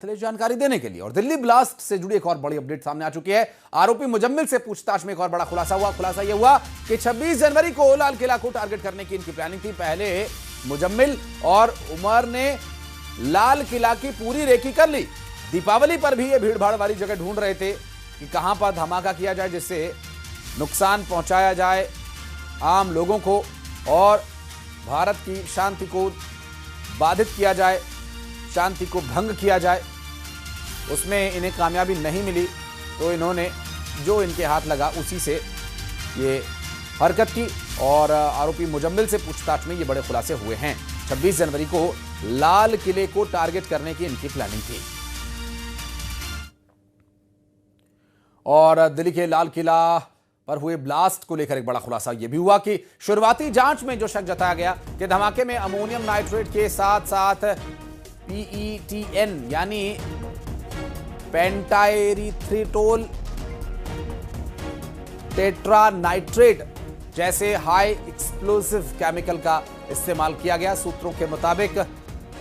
जानकारी देने के लिए। और दिल्ली ब्लास्ट से जुड़ी एक और बड़ी अपडेट सामने आ चुकी है। आरोपी मुजम्मिल से पूछताछ में एक और बड़ा खुलासा हुआ। खुलासा यह हुआ कि 26 जनवरी को लाल किला को टारगेट करने की इनकी प्लानिंग थी। पहले मुजम्मिल और उमर ने लाल किला की पूरी रेकी कर ली। दीपावली पर भी ये भीड़भाड़ वाली जगह ढूंढ रहे थे कि कहां पर धमाका किया जाए जिससे नुकसान पहुंचाया जाए आम लोगों को और भारत की शांति को बाधित किया जाए, शांति को भंग किया जाए। उसमें इन्हें कामयाबी नहीं मिली तो इन्होंने जो इनके हाथ लगा उसी से ये हरकत की और आरोपी मुजम्मिल से पूछताछ में ये बड़े खुलासे हुए हैं। 26 जनवरी को लाल किले को टारगेट करने की इनकी प्लानिंग थी। और दिल्ली के लाल किला पर हुए ब्लास्ट को लेकर एक बड़ा खुलासा यह भी हुआ कि शुरुआती जांच में जो शक जताया गया कि धमाके में अमोनियम नाइट्रेट के साथ साथ PETN यानी पेंटाएरीथ्रिटोल टेट्रानाइट्रेट जैसे हाई एक्सप्लोसिव केमिकल का इस्तेमाल किया गया। सूत्रों के मुताबिक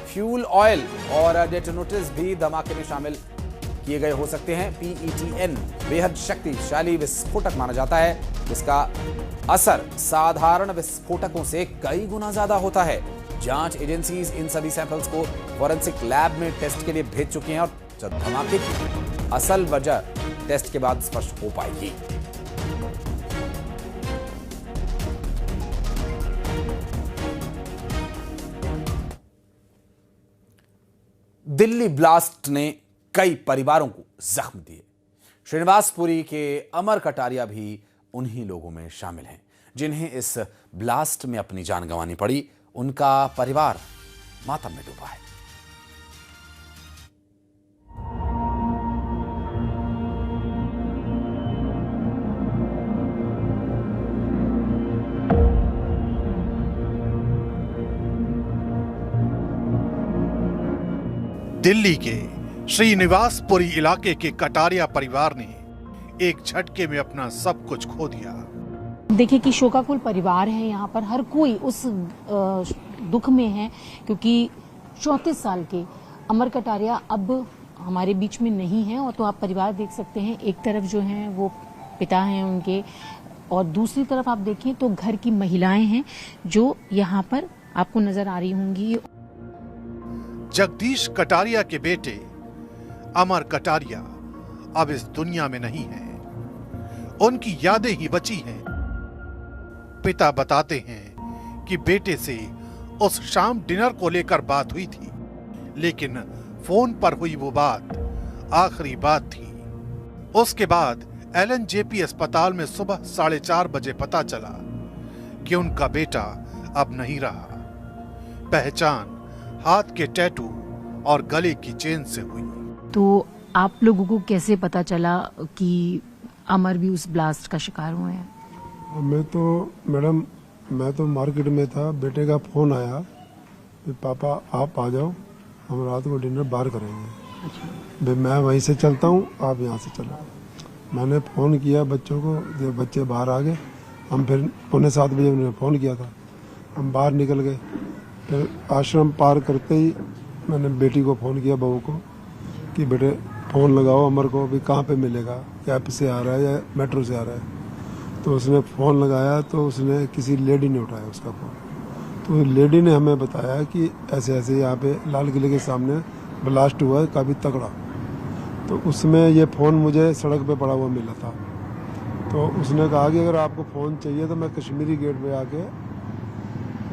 फ्यूल ऑयल और डेटोनेटर्स भी धमाके में शामिल किए गए हो सकते हैं। PETN बेहद शक्तिशाली विस्फोटक माना जाता है जिसका असर साधारण विस्फोटकों से कई गुना ज्यादा होता है। जांच एजेंसीज इन सभी सैंपल्स को फॉरेंसिक लैब में टेस्ट के लिए भेज चुकी हैं और धमाके की असल वजह टेस्ट के बाद स्पष्ट हो पाएगी। दिल्ली ब्लास्ट ने कई परिवारों को जख्म दिए। श्रीनिवासपुरी के अमर कटारिया भी उन्हीं लोगों में शामिल हैं जिन्हें इस ब्लास्ट में अपनी जान गंवानी पड़ी। उनका परिवार मातम में डूबा है। दिल्ली के श्रीनिवासपुरी इलाके के कटारिया परिवार ने एक झटके में अपना सब कुछ खो दिया। देखिए कि शोकाकुल परिवार है, यहाँ पर हर कोई उस दुख में है क्योंकि 34 साल के अमर कटारिया अब हमारे बीच में नहीं है। और तो आप परिवार देख सकते हैं, एक तरफ जो है वो पिता हैं उनके और दूसरी तरफ आप देखें तो घर की महिलाएं हैं जो यहाँ पर आपको नजर आ रही होंगी। जगदीश कटारिया के बेटे अमर कटारिया अब इस दुनिया में नहीं है। उनकी यादें ही बची हैं। पिता बताते हैं कि बेटे से उस शाम डिनर को लेकर बात हुई थी, लेकिन फोन पर हुई वो बात आखिरी बात थी। उसके बाद LNJP अस्पताल में सुबह 4:30 बजे पता चला कि उनका बेटा अब नहीं रहा। पहचान हाथ के टैटू और गले की चेन से हुई। तो आप लोगों को कैसे पता चला कि अमर भी उस ब्लास्ट का शिकार हुए हैं? मैं तो मार्केट में था, बेटे का फोन आया कि पापा आप आ जाओ, हम रात को डिनर बाहर करेंगे। अच्छा। मैं वहीं से चलता हूँ, आप यहाँ से चलो। मैंने फ़ोन किया बच्चों को, जब बच्चे बाहर आ गए, हम फिर 6:45 बजे उन्होंने फ़ोन किया था, हम बाहर निकल गए। फिर आश्रम पार करते ही मैंने बेटी को फ़ोन किया, बहू को, कि बेटे फ़ोन लगाओ अमर को, अभी कहाँ पे मिलेगा, कैब से आ रहा है या मेट्रो से आ रहा है। तो उसने फ़ोन लगाया तो उसने किसी लेडी ने उठाया उसका फ़ोन। तो लेडी ने हमें बताया कि ऐसे ऐसे यहाँ पे लाल किले के सामने ब्लास्ट हुआ है काफ़ी तगड़ा। तो उसमें ये फ़ोन मुझे सड़क पे पड़ा हुआ मिला था। तो उसने कहा कि अगर आपको फ़ोन चाहिए तो मैं कश्मीरी गेट पे आके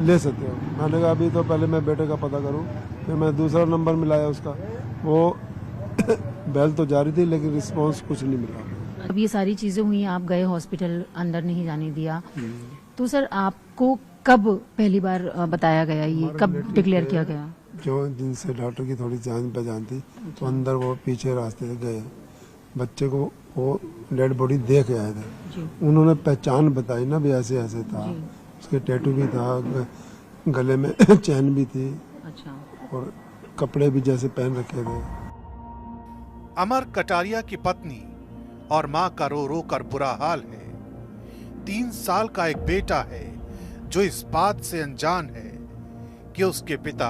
ले सकते हो। मैंने कहा अभी तो पहले मैं बेटे का पता करूँ। फिर मैं दूसरा नंबर मिलाया उसका, वो बेल तो जारी थी लेकिन रिस्पॉन्स कुछ नहीं मिला। अब ये सारी चीजें हुई, आप गए हॉस्पिटल, अंदर नहीं जाने दिया। तो सर आपको कब पहली बार बताया गया, ये कब डिक्लेयर किया गया? जो जिनसे डॉक्टर की थोड़ी जान पहचान थी तो अंदर वो पीछे रास्ते से गए, बच्चे को वो डेड बॉडी देख आए थे। उन्होंने पहचान बताई ना भी ऐसे ऐसे था, उसके टैटू भी था, गले में चैन भी थी। अच्छा। और कपड़े भी जैसे पहन रखे थे। अमर कटारिया की पत्नी और मां का रो रो कर बुरा हाल है। 3 साल का एक बेटा है जो इस बात से अनजान है कि उसके पिता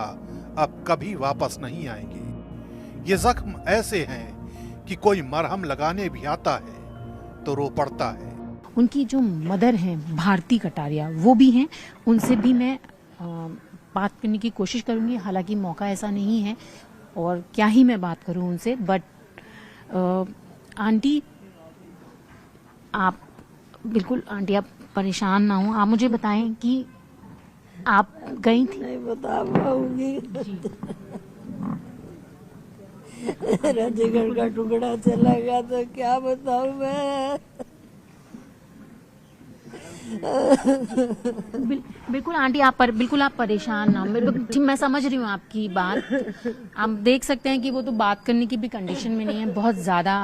अब कभी वापस नहीं आएंगे। ये जख्म ऐसे हैं कि कोई मरहम लगाने भी आता है तो रो पड़ता है। उनकी जो मदर हैं भारती कटारिया, वो भी हैं, उनसे भी मैं बात करने की कोशिश करूंगी। हालांकि मौका ऐसा नहीं है और क्या ही मैं बात करूं उनसे। बट आंटी, आप बिल्कुल, आंटी आप परेशान ना हो, आप मुझे बताएं कि आप गई थी। नहीं बता पाऊंगी। मेरा जिगर का टुकड़ा चला गया तो क्या बताऊं मैं। बिल्कुल आंटी, बिल्कुल आप परेशान ना हो। मैं समझ रही हूँ आपकी बात। आप देख सकते हैं कि वो तो बात करने की भी कंडीशन में नहीं है, बहुत ज्यादा।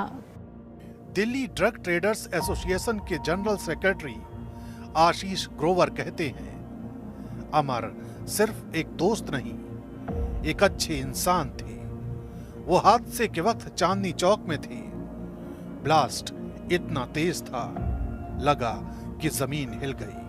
दिल्ली ड्रग ट्रेडर्स एसोसिएशन के जनरल सेक्रेटरी आशीष ग्रोवर कहते हैं, अमर सिर्फ एक दोस्त नहीं, एक अच्छे इंसान थे। वो हादसे के वक्त चांदनी चौक में थे। ब्लास्ट इतना तेज था, लगा कि जमीन हिल गई।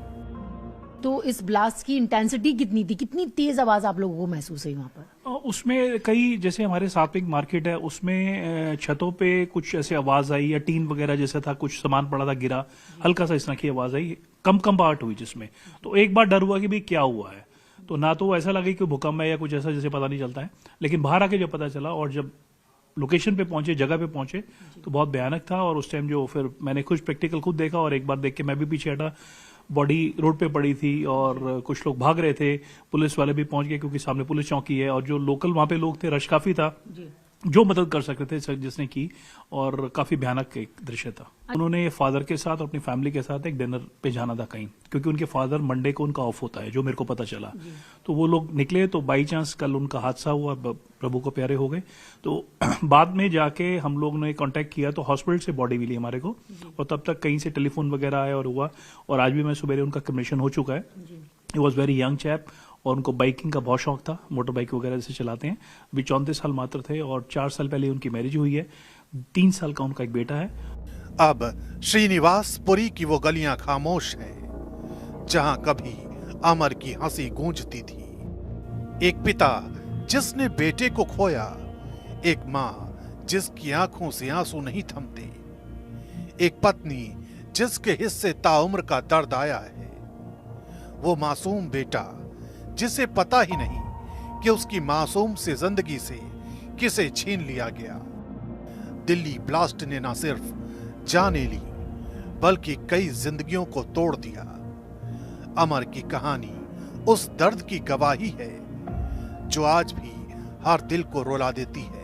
तो इस ब्लास्ट की इंटेंसिटी कितनी थी, कितनी तेज आवाज आप लोगों को महसूस हुई वहां पर? उसमें कई, जैसे हमारे साथ एक मार्केट है, उसमें छतों पे कुछ ऐसे आवाज आई, या टीन वगैरह जैसा था, कुछ सामान पड़ा था, गिरा, हल्का सा इस तरह की आवाज आई, कम बाहट हुई जिसमें। तो एक बार डर हुआ कि भाई क्या हुआ है। तो ना तो ऐसा लगे कि भूकंप है या कुछ ऐसा, जैसे पता नहीं चलता है। लेकिन बाहर आके जब पता चला और जब लोकेशन पे पहुंचे, जगह पे पहुंचे, तो बहुत भयानक था। और उस टाइम जो फिर मैंने कुछ प्रैक्टिकल खुद देखा, और एक बार देख के मैं भी पीछे हटा। बॉडी रोड पे पड़ी थी और कुछ लोग भाग रहे थे। पुलिस वाले भी पहुंच गए क्योंकि सामने पुलिस चौकी है, और जो लोकल वहां पे लोग थे, रश काफी था, जो मदद कर सकते थे जिसने की। और काफी भयानक एक दृश्य था। उन्होंने फादर के साथ और अपनी फैमिली के साथ एक डिनर पे जाना था कहीं, क्योंकि उनके फादर मंडे को उनका ऑफ होता है, जो मेरे को पता चला। तो वो लोग निकले, तो बाई चांस कल उनका हादसा हुआ, प्रभु को प्यारे हो गए। तो बाद में जाके हम लोग ने कांटेक्ट किया, तो हॉस्पिटल से बॉडी मिली हमारे को, और तब तक कहीं से टेलीफोन वगैरह आया और हुआ। और आज भी मैं सुबह उनका कमीशन हो चुका है। He was very young chap, और उनको बाइकिंग का बहुत शौक था, मोटर बाइक वगैरह जैसे चलाते हैं। अभी 34 साल मात्र थे, और 4 साल पहले उनकी मैरिज हुई है। 3 साल का उनका एक बेटा है। अब श्रीनिवासपुरी की वो गलियां खामोश हैं जहां कभी अमर की हंसी गूंजती थी। एक पिता जिसने बेटे को खोया, एक माँ जिसकी आंखों से आंसू नहीं थमते, एक पत्नी जिसके हिस्से ताउम्र का दर्द आया है, वो मासूम बेटा जिसे पता ही नहीं कि उसकी मासूम से जिंदगी से किसे छीन लिया गया। दिल्ली ब्लास्ट ने न सिर्फ जाने ली, बल्कि कई जिंदगियों को तोड़ दिया। अमर की कहानी उस दर्द की गवाही है जो आज भी हर दिल को रुला देती है।